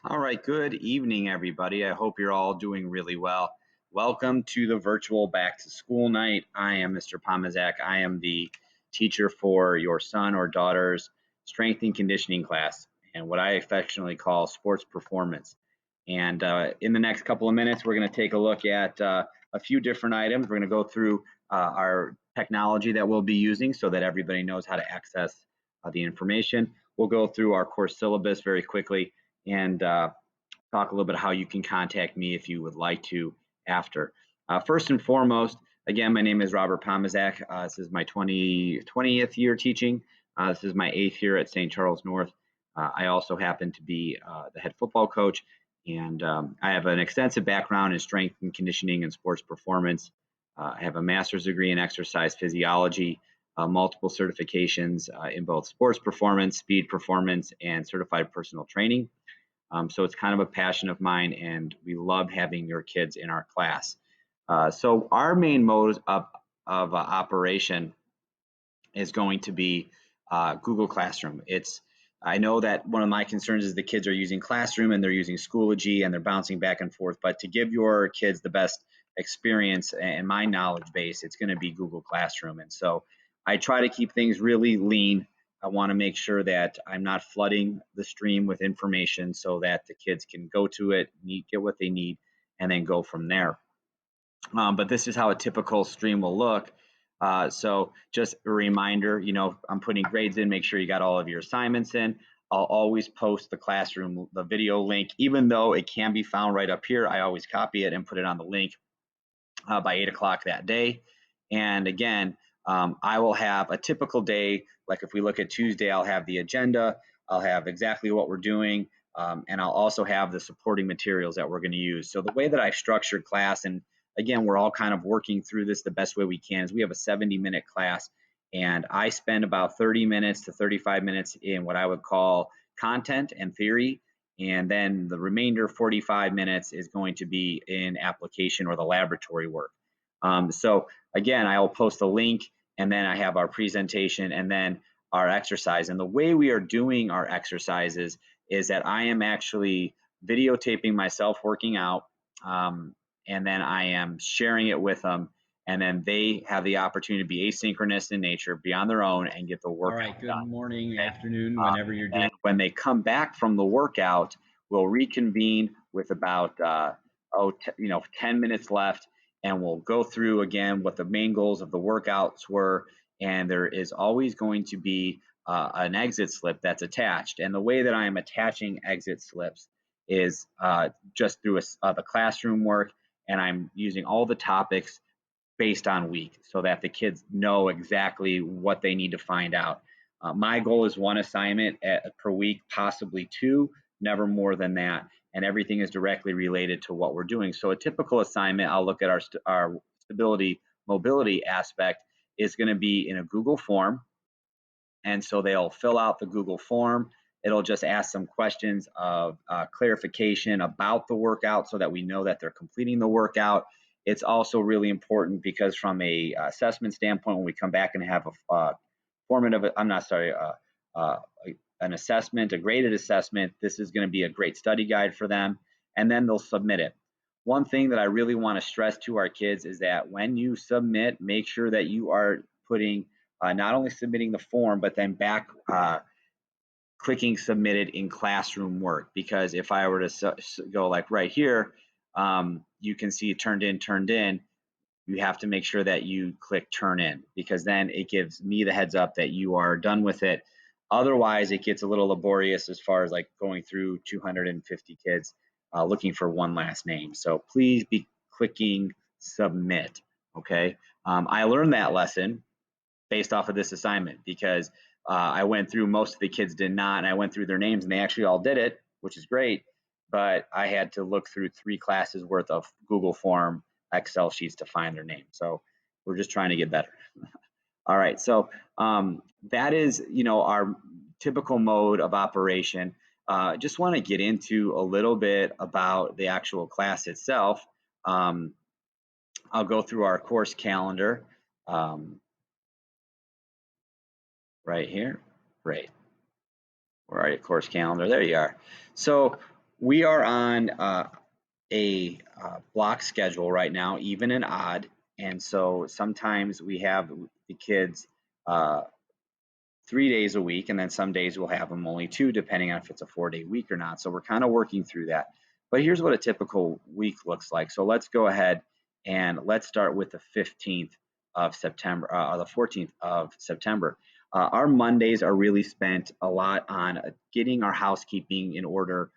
All right, good evening, everybody. I hope you're all doing really well. Welcome to the virtual back to school night. I am Mr. Pomazak. I am the teacher for your son or daughter's strength and conditioning class, and what I affectionately call sports performance. And in the next couple of minutes, we're going to take a look at a few different items. We're going to go through our technology that we'll be using so that everybody knows how to access the information. We'll go through our course syllabus very quickly and talk a little bit how you can contact me if you would like to after. First and foremost, again, my name is Robert Pomazak. This is my 20th year teaching. This is my 8th year at St. Charles North. I also happen to be the head football coach, and I have an extensive background in strength and conditioning and sports performance. I have a master's degree in exercise physiology, multiple certifications in both sports performance, speed performance, and certified personal training. So it's kind of a passion of mine, and we love having your kids in our class. So our main mode of operation is going to be Google Classroom. I know that one of my concerns is the kids are using Classroom and they're using Schoology and they're bouncing back and forth. But to give your kids the best experience and my knowledge base, it's going to be Google Classroom. And so I try to keep things really lean. I want to make sure that I'm not flooding the stream with information so that the kids can go to it, get what they need, and then go from there. But this is how a typical stream will look. So just a reminder, I'm putting grades in, make sure you got all of your assignments in. I'll always post the classroom, the video link, even though it can be found right up here. I always copy it and put it on the link by 8 o'clock that day. And again, I will have a typical day. Like if we look at Tuesday, I'll have the agenda. I'll have exactly what we're doing. And I'll also have the supporting materials that we're going to use. So the way that I've structured class, and again, we're all kind of working through this the best way we can, is we have a 70-minute class. And I spend about 30 minutes to 35 minutes in what I would call content and theory. And then the remainder 45 minutes is going to be in application or the laboratory work. So again, I'll post a link, and then I have our presentation and then our exercise. And the way we are doing our exercises is that I am actually videotaping myself working out, and then I am sharing it with them. And then they have the opportunity to be asynchronous in nature, be on their own, and get the work. All right, good morning, afternoon, whenever you're doing. And when they come back from the workout, we'll reconvene with about 10 minutes left, and we'll go through again what the main goals of the workouts were. And there is always going to be an exit slip that's attached. And the way that I am attaching exit slips is just through the classroom work, and I'm using all the topics based on week so that the kids know exactly what they need to find out. My goal is one assignment per week, possibly two, never more than that. And everything is directly related to what we're doing. So a typical assignment, I'll look at our stability, mobility aspect is going to be in a Google form. And so they'll fill out the Google form. It'll just ask some questions of clarification about the workout so that we know that they're completing the workout. It's also really important because from a assessment standpoint, when we come back and have an assessment, a graded assessment, this is going to be a great study guide for them, and then they'll submit it. One thing that I really want to stress to our kids is that when you submit, make sure that you are putting not only submitting the form, but then back clicking submitted in classroom work. Because if I were to go like right here, you can see turned in. You have to make sure that you click turn in, because then it gives me the heads up that you are done with it. Otherwise, it gets a little laborious as far as like going through 250 kids looking for one last name. So please be clicking submit. Okay. I learned that lesson based off of this assignment because I went through, most of the kids did not, and I went through their names and they actually all did it, which is great. But I had to look through 3 classes worth of Google form Excel sheets to find their name. So we're just trying to get better. All right, so that is, our typical mode of operation. Just want to get into a little bit about the actual class itself. I'll go through our course calendar right here. Great. Where are you, course calendar? There you are. So We are on a block schedule right now, even and odd. And so sometimes we have the kids uh, 3 days a week, and then some days we'll have them only two, depending on if it's a 4 day week or not. So we're kind of working through that. But here's what a typical week looks like. So let's go ahead and let's start with the 15th of September, the 14th of September. Our Mondays are really spent a lot on getting our housekeeping in order,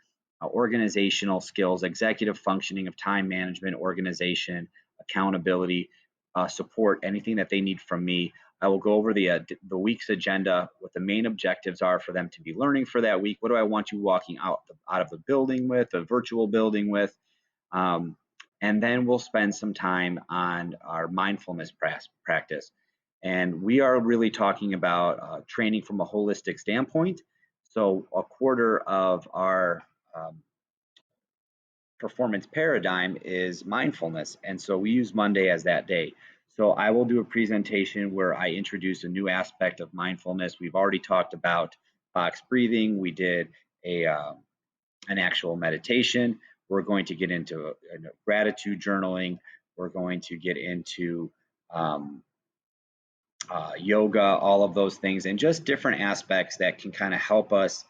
organizational skills, executive functioning of time management, organization, accountability, support, anything that they need from me. I will go over the week's agenda, what the main objectives are for them to be learning for that week. What do I want you walking out of the building with, the virtual building with? Um, and then we'll spend some time on our mindfulness practice. And we are really talking about training from a holistic standpoint. So a quarter of our performance paradigm is mindfulness. And so we use Monday as that day. So I will do a presentation where I introduce a new aspect of mindfulness. We've already talked about box breathing. We did an actual meditation. We're going to get into gratitude journaling. We're going to get into um, yoga, all of those things, and just different aspects that can kind of help us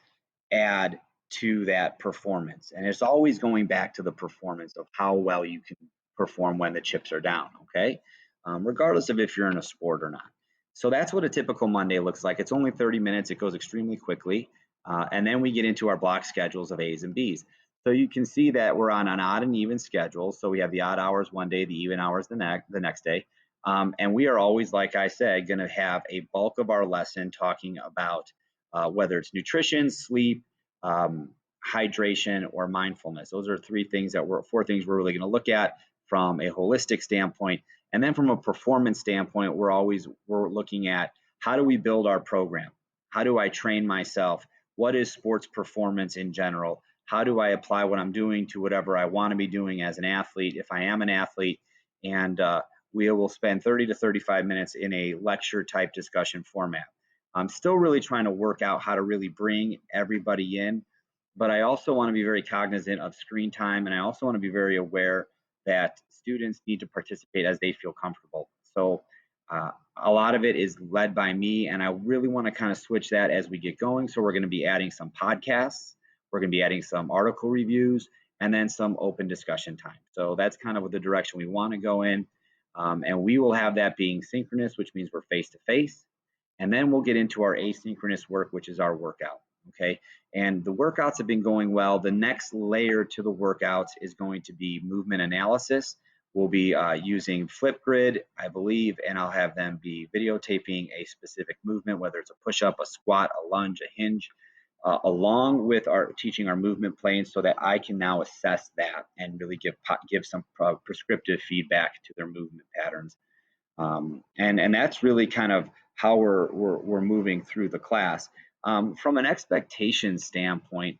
add to that performance. And it's always going back to the performance of how well you can perform when the chips are down, okay? Regardless of if you're in a sport or not. So that's what a typical Monday looks like. It's only 30 minutes, it goes extremely quickly. And then we get into our block schedules of A's and B's. So you can see that we're on an odd and even schedule. So we have the odd hours one day, the even hours the next day. And we are always, like I said, going to have a bulk of our lesson talking about whether it's nutrition, sleep, um, hydration, or mindfulness. Those are four things we're really going to look at from a holistic standpoint. And then from a performance standpoint, we're looking at how do we build our program? How do I train myself? What is sports performance in general? How do I apply what I'm doing to whatever I want to be doing as an athlete, if I am an athlete? And we will spend 30 to 35 minutes in a lecture type discussion format. I'm still really trying to work out how to really bring everybody in, but I also want to be very cognizant of screen time, and I also want to be very aware that students need to participate as they feel comfortable. So a lot of it is led by me, and I really want to kind of switch that as we get going. So we're going to be adding some podcasts, we're going to be adding some article reviews, and then some open discussion time. So that's kind of the direction we want to go in. And we will have that being synchronous, which means we're face to face. And then we'll get into our asynchronous work, which is our workout. Okay. And the workouts have been going well. The next layer to the workouts is going to be movement analysis. We'll be using Flipgrid, I believe, and I'll have them be videotaping a specific movement, whether it's a push up, a squat, a lunge, a hinge, along with teaching our movement planes, so that I can now assess that and really give some prescriptive feedback to their movement patterns. And that's really kind of how we're moving through the class. From an expectation standpoint,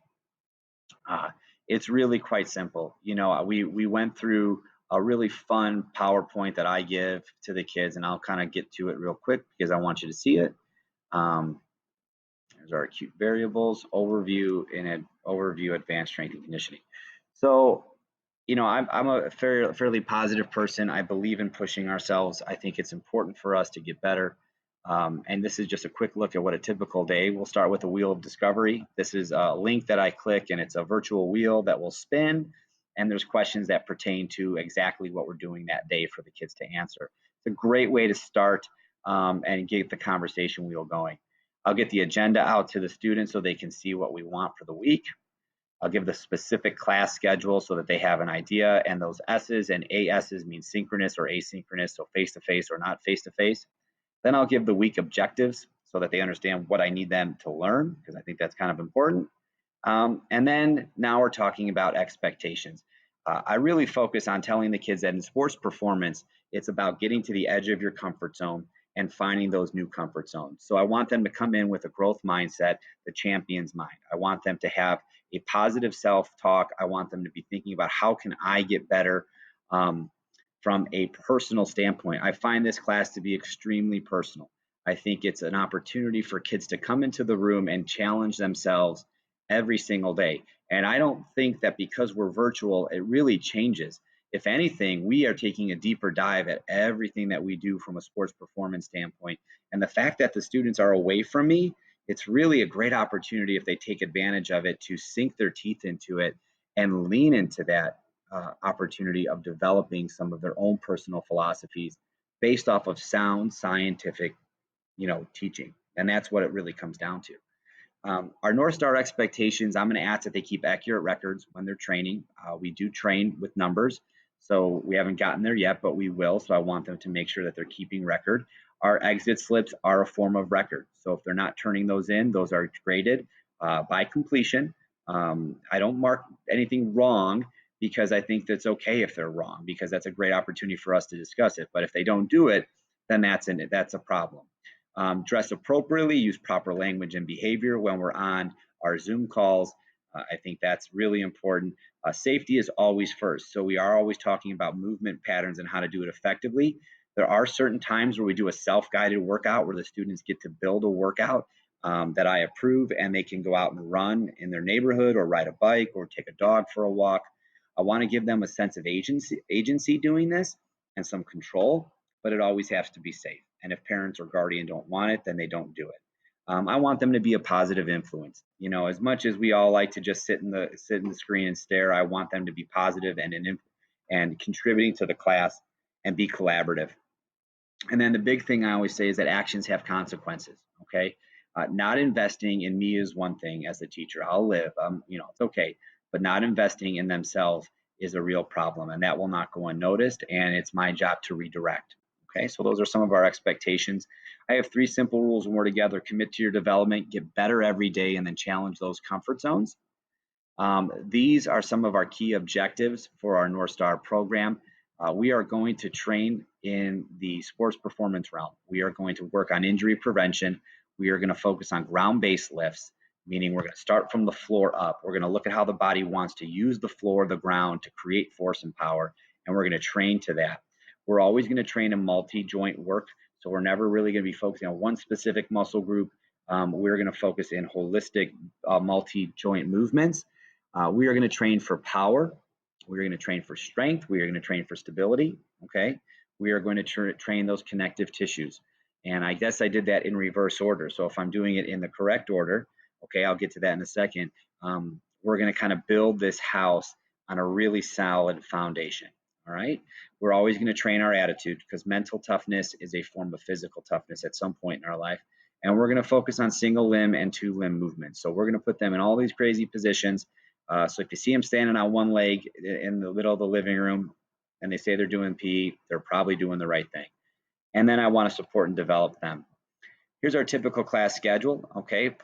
uh, it's really quite simple. You know, we went through a really fun PowerPoint that I give to the kids, and I'll kind of get to it real quick because I want you to see it. Um, there's our acute variables, overview, and overview advanced strength and conditioning. So, you know, I'm a fairly positive person. I believe in pushing ourselves. I think it's important for us to get better. And this is just a quick look at what a typical day. We'll start with a wheel of discovery. This is a link that I click, and it's a virtual wheel that will spin. And there's questions that pertain to exactly what we're doing that day for the kids to answer. It's a great way to start and get the conversation wheel going. I'll get the agenda out to the students so they can see what we want for the week. I'll give the specific class schedule so that they have an idea, and those S's and AS's mean synchronous or asynchronous, so face-to-face or not face-to-face. Then I'll give the week objectives so that they understand what I need them to learn, because I think that's kind of important. And then now we're talking about expectations. I really focus on telling the kids that in sports performance, it's about getting to the edge of your comfort zone and finding those new comfort zones. So I want them to come in with a growth mindset, the champion's mind. I want them to have a positive self-talk. I want them to be thinking about how can I get better from a personal standpoint. I find this class to be extremely personal. I think it's an opportunity for kids to come into the room and challenge themselves every single day. And I don't think that because we're virtual, it really changes. If anything, we are taking a deeper dive at everything that we do from a sports performance standpoint. And the fact that the students are away from me, it's really a great opportunity if they take advantage of it to sink their teeth into it and lean into that opportunity of developing some of their own personal philosophies based off of sound scientific, teaching. And that's what it really comes down to. Our North Star expectations, I'm going to ask that they keep accurate records when they're training. We do train with numbers, so we haven't gotten there yet, but we will. So I want them to make sure that they're keeping record. Our exit slips are a form of record. So if they're not turning those in, those are graded by completion. I don't mark anything wrong because I think that's okay if they're wrong, because that's a great opportunity for us to discuss it. But if they don't do it, then that's a problem. Dress appropriately, use proper language and behavior when we're on our Zoom calls. I think that's really important. Safety is always first. So we are always talking about movement patterns and how to do it effectively. There are certain times where we do a self-guided workout where the students get to build a workout that I approve, and they can go out and run in their neighborhood or ride a bike or take a dog for a walk. I want to give them a sense of agency doing this and some control, but it always has to be safe. And if parents or guardian don't want it, then they don't do it. I want them to be a positive influence. As much as we all like to just sit in the screen and stare, I want them to be positive and contributing to the class and be collaborative. And then the big thing I always say is that actions have consequences. Okay, not investing in me is one thing as a teacher. I'll live. It's okay, but not investing in themselves is a real problem, and that will not go unnoticed. And it's my job to redirect. Okay, so those are some of our expectations. I have 3 simple rules when we're together: commit to your development, get better every day, and then challenge those comfort zones. These are some of our key objectives for our North Star program. We are going to train in the sports performance realm. We are going to work on injury prevention. We are going to focus on ground-based lifts, meaning we're going to start from the floor up. We're going to look at how the body wants to use the floor, the ground to create force and power, and we're going to train to that. We're always going to train in multi-joint work, so we're never really going to be focusing on one specific muscle group. We're going to focus in holistic multi-joint movements. We are going to train for power. We are going to train for strength. We are going to train for stability. Okay. We are going to train those connective tissues. And I guess I did that in reverse order. So if I'm doing it in the correct order, okay, I'll get to that in a second. We're going to kind of build this house on a really solid foundation. All right. We're always going to train our attitude because mental toughness is a form of physical toughness at some point in our life. And we're going to focus on single limb and 2 limb movements. So we're going to put them in all these crazy positions. So if you see them standing on one leg in the middle of the living room and they say they're doing PE, they're probably doing the right thing. And then I want to support and develop them. Here's our typical class schedule. Okay,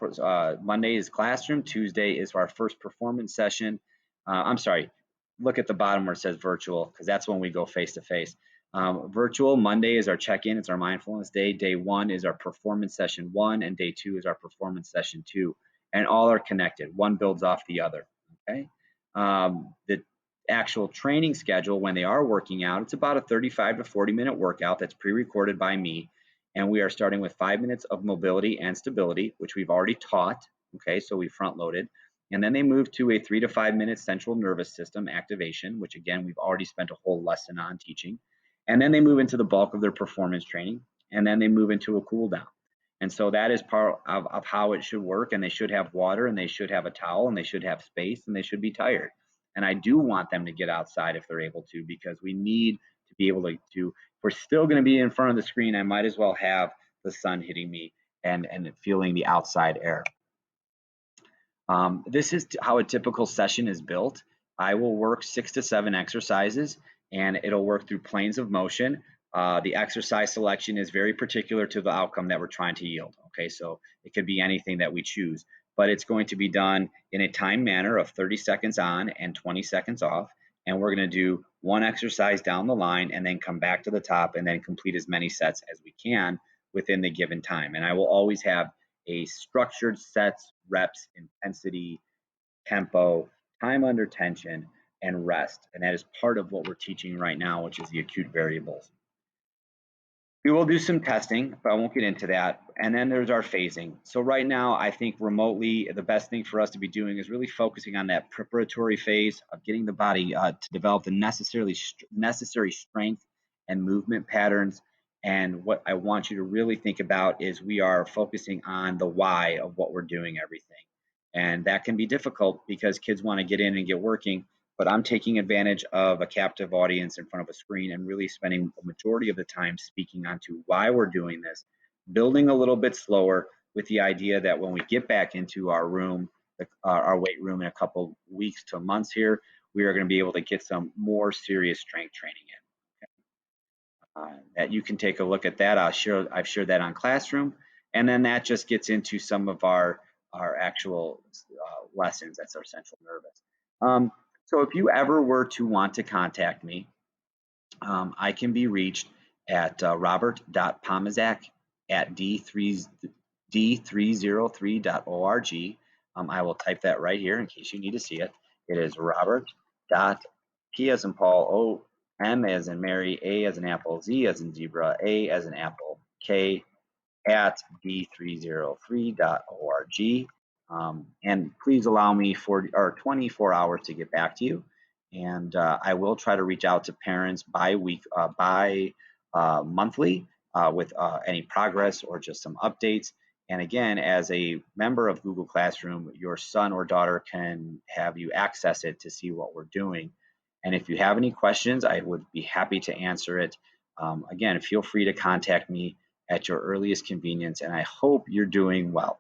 Monday is classroom. Tuesday is our first performance session. I'm sorry, look at the bottom where it says virtual because that's when we go face to face. Virtual Monday is our check-in. It's our mindfulness day. Day 1 is our performance session 1, and day 2 is our performance session 2. And all are connected. One builds off the other. Okay. The actual training schedule when they are working out, it's about a 35 to 40-minute workout that's pre-recorded by me. And we are starting with 5 minutes of mobility and stability, which we've already taught. Okay, so we front loaded. And then they move to a 3 to 5 minute central nervous system activation, which again, we've already spent a whole lesson on teaching. And then they move into the bulk of their performance training. And then they move into a cool down. And so that is part of how it should work. And they should have water, and they should have a towel, and they should have space, and they should be tired. And I do want them to get outside if they're able to, because we need to be able to, if we're still going to be in front of the screen, I might as well have the sun hitting me and feeling the outside air. This is how a typical session is built. I will work 6 to 7 exercises, and it'll work through planes of motion. The exercise selection is very particular to the outcome that we're trying to yield. Okay, so it could be anything that we choose, but it's going to be done in a timed manner of 30 seconds on and 20 seconds off. And we're going to do one exercise down the line and then come back to the top and then complete as many sets as we can within the given time. And I will always have a structured sets, reps, intensity, tempo, time under tension, and rest. And that is part of what we're teaching right now, which is the acute variables. We will do some testing, but I won't get into that. And then there's our phasing. So right now, I think remotely, the best thing for us to be doing is really focusing on that preparatory phase of getting the body to develop the necessary strength and movement patterns. And what I want you to really think about is we are focusing on the why of what we're doing everything. And that can be difficult because kids want to get in and get working, but I'm taking advantage of a captive audience in front of a screen and really spending a majority of the time speaking onto why we're doing this, building a little bit slower with the idea that when we get back into our room, our weight room in a couple weeks to months here, we are going to be able to get some more serious strength training in. That you can take a look at that. I've shared that on Classroom, and then that just gets into some of our actual lessons. That's our central nervous. So if you ever were to want to contact me, I can be reached at robert.pomazak at d303.org. I will type that right here in case you need to see it. It is robert. P as in Paul, O, M as in Mary, A as in Apple, Z as in Zebra, A as in Apple, K at d303.org. And please allow me 24 hours to get back to you. And I will try to reach out to parents monthly with any progress or just some updates. And again, as a member of Google Classroom, your son or daughter can have you access it to see what we're doing. And if you have any questions, I would be happy to answer it. Again, feel free to contact me at your earliest convenience, and I hope you're doing well.